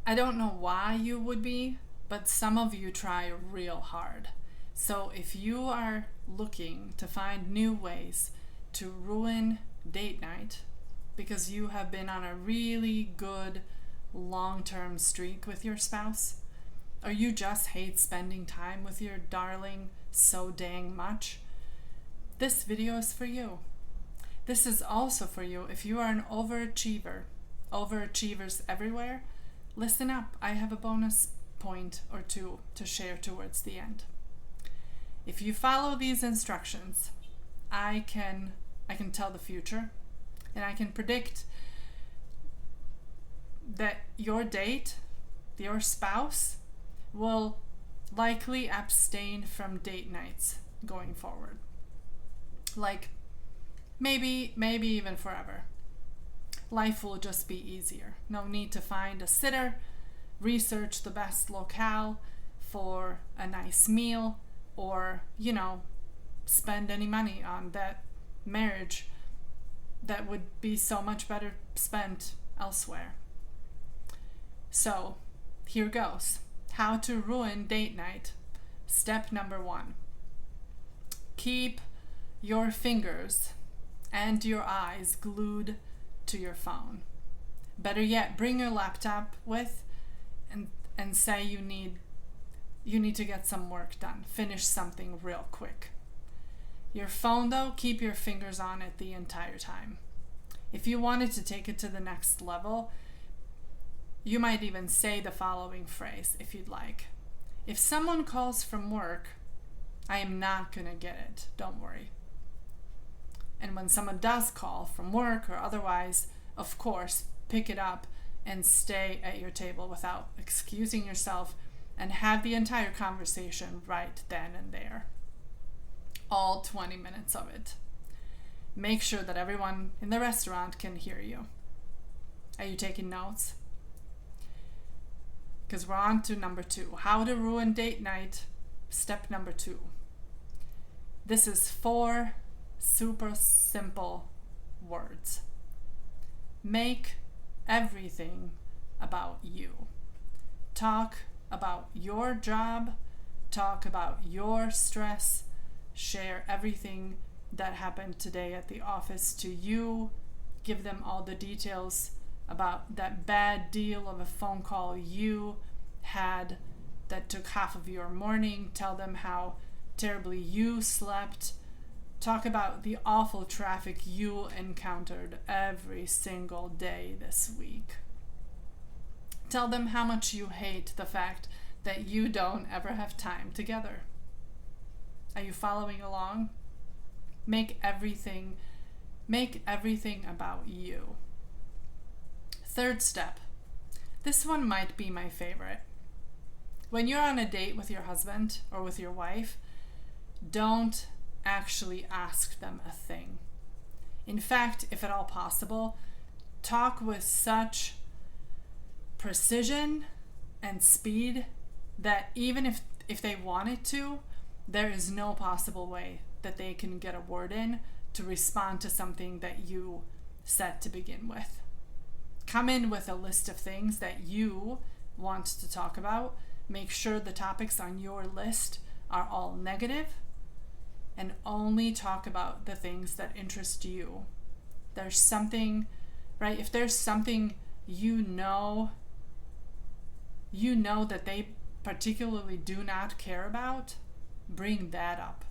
I don't know why you would be, but some of you try real hard. So if you are looking to find new ways to ruin date night because you have been on a really good long-term streak with your spouse, or you just hate spending time with your darling so dang much, this video is for you. This is also for you if you are an overachiever. Overachievers everywhere, listen up. I have a bonus point or two to share towards the end. If you follow these instructions, I can tell the future, and I can predict that your date, your spouse, will likely abstain from date nights going forward. Like maybe even forever. Life will just be easier. No need to find a sitter, research the best locale for a nice meal, or, spend any money on that marriage that would be so much better spent elsewhere. So, here goes. How to ruin date night. Step number 1. Keep your fingers and your eyes glued to your phone. Better yet, bring your laptop with and say you need to get some work done. Finish something real quick. Your phone, though, keep your fingers on it the entire time. If you wanted to take it to the next level, you might even say the following phrase if you'd like. If someone calls from work, I am not going to get it. Don't worry. And when someone does call from work or otherwise, of course, pick it up and stay at your table without excusing yourself, and have the entire conversation right then and there. All 20 minutes of it. Make sure that everyone in the restaurant can hear you. Are you taking notes? Because we're on to number 2. How to ruin date night. Step number 2. This is 4 super simple words. Make everything about you. Talk about your job. Talk about your stress. Share everything that happened today at the office to you. Give them all the details about that bad deal of a phone call you had that took half of your morning. Tell them how terribly you slept. Talk about the awful traffic you encountered every single day this week. Tell them how much you hate the fact that you don't ever have time together. Are you following along? Make everything about you. 3rd step. This one might be my favorite. When you're on a date with your husband or with your wife, don't actually ask them a thing. In fact, if at all possible, talk with such precision and speed that even if they wanted to, there is no possible way that they can get a word in to respond to something that you said to begin with. Come in with a list of things that you want to talk about. Make sure the topics on your list are all negative, and only talk about the things that interest you. There's something, right? If there's something you know that they particularly do not care about, bring that up.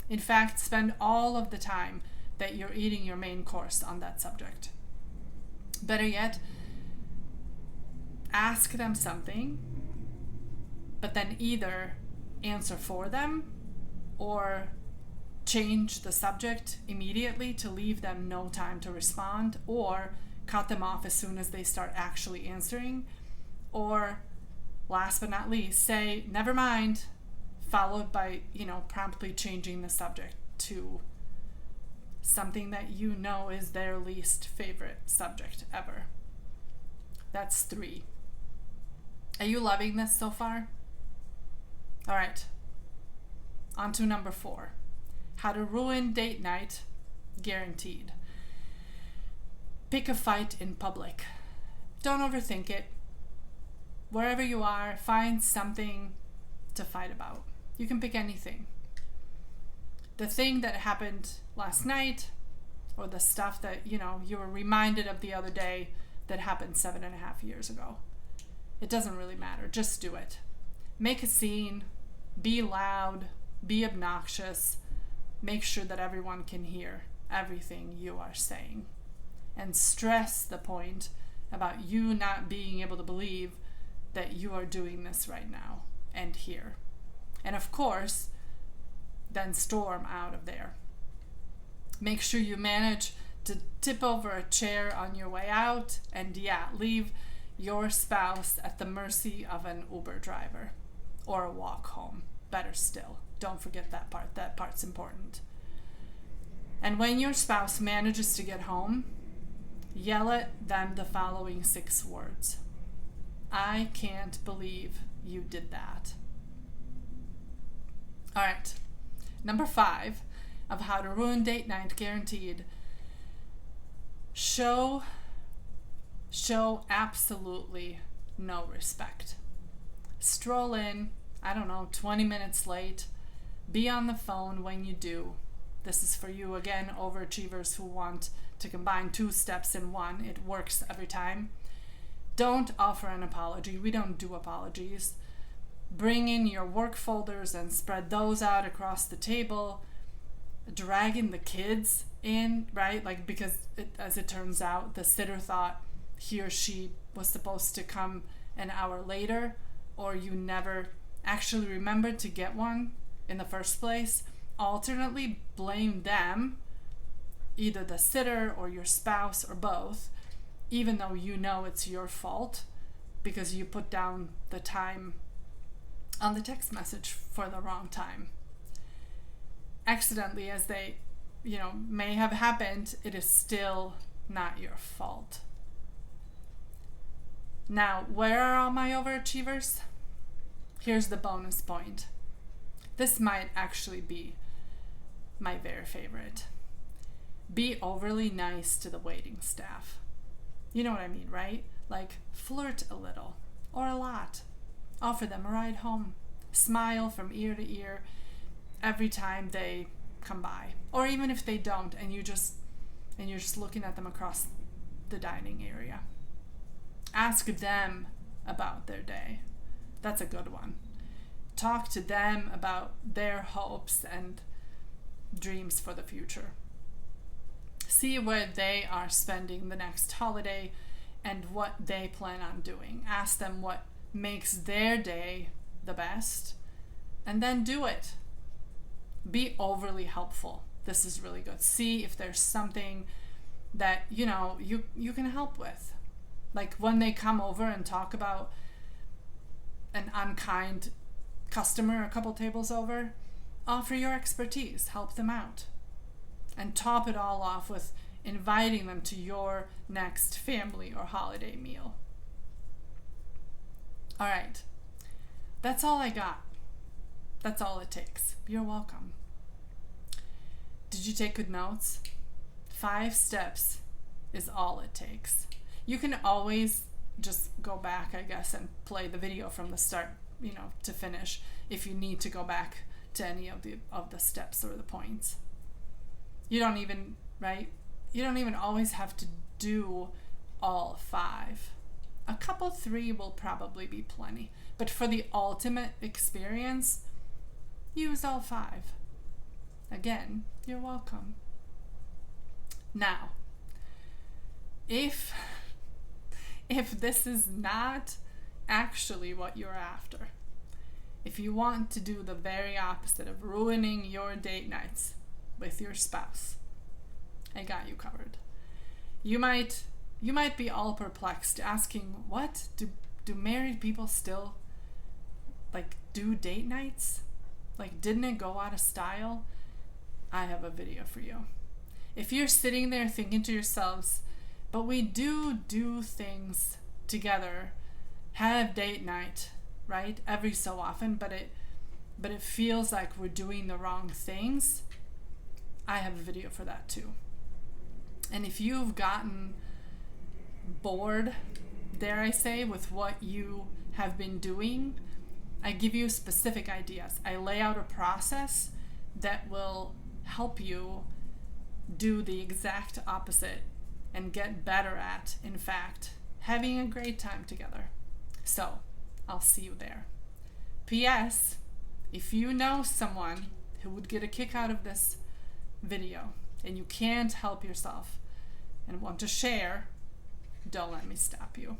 In fact, spend all of the time that you're eating your main course on that subject. Better yet, ask them something, but then either answer for them or change the subject immediately to leave them no time to respond, or cut them off as soon as they start actually answering, or last but not least, say never mind, followed by promptly changing the subject to something that you know is their least favorite subject ever. That's 3. Are you loving this so far? All right. On to number 4. How to ruin date night, guaranteed. Pick a fight in public. Don't overthink it. wherever you are, find something to fight about. You can pick anything. The thing that happened last night, or the stuff that, you were reminded of the other day that happened 7.5 years ago. It doesn't really matter. Just do it. Make a scene. Be loud. Be obnoxious. Make sure that everyone can hear everything you are saying. And stress the point about you not being able to believe that you are doing this right now and here. And of course, then storm out of there. Make sure you manage to tip over a chair on your way out, and leave your spouse at the mercy of an Uber driver or a walk home. Better still, don't forget that part. That part's important. And when your spouse manages to get home, yell at them the following 6 words. I can't believe you did that. All right, number 5 of how to ruin date night guaranteed. Show absolutely no respect. Stroll in, 20 minutes late. Be on the phone when you do. This is for you, again, overachievers who want to combine 2 steps in one. It works every time. Don't offer an apology. We don't do apologies. Bring in your work folders and spread those out across the table. Dragging the kids in, right? Because as it turns out, the sitter thought he or she was supposed to come an hour later, or you never actually remembered to get one in the first place. Alternately, blame them, either the sitter or your spouse or both, even though you know it's your fault because you put down the time on the text message for the wrong time. Accidentally, as they, may have happened, it is still not your fault. Now, where are all my overachievers? Here's the bonus point. This might actually be my very favorite. Be overly nice to the waiting staff. You know what I mean, right? Flirt a little or a lot. Offer them a ride home. Smile from ear to ear every time they come by. Or even if they don't and you're just looking at them across the dining area. Ask them about their day. That's a good one. Talk to them about their hopes and dreams for the future. See where they are spending the next holiday and what they plan on doing. Ask them what makes their day the best, and then do it. Be overly helpful. This is really good. See if there's something that you can help with. When they come over and talk about an unkind customer a couple tables over, offer your expertise, help them out. And top it all off with inviting them to your next family or holiday meal. All right, that's all I got. That's all it takes. You're welcome. Did you take good notes? 5 steps is all it takes. You can always just go back, I guess, and play the video from the start, to finish if you need to go back to any of the steps or the points. You don't even always have to do all 5. A couple 3 will probably be plenty. But for the ultimate experience, use all 5. Again, you're welcome. Now, if this is not actually what you're after, if you want to do the very opposite of ruining your date nights with your spouse, I got you covered. You might be all perplexed, asking, what? Do married people still do date nights? Didn't it go out of style? I have a video for you. If you're sitting there thinking to yourselves, but we do things together, have date night, right? Every so often, but it feels like we're doing the wrong things. I have a video for that too. And if you've gotten bored, dare I say, with what you have been doing, I give you specific ideas. I lay out a process that will help you do the exact opposite and get better at, in fact, having a great time together. So, I'll see you there. P.S. If you know someone who would get a kick out of this video and you can't help yourself and want to share, don't let me stop you.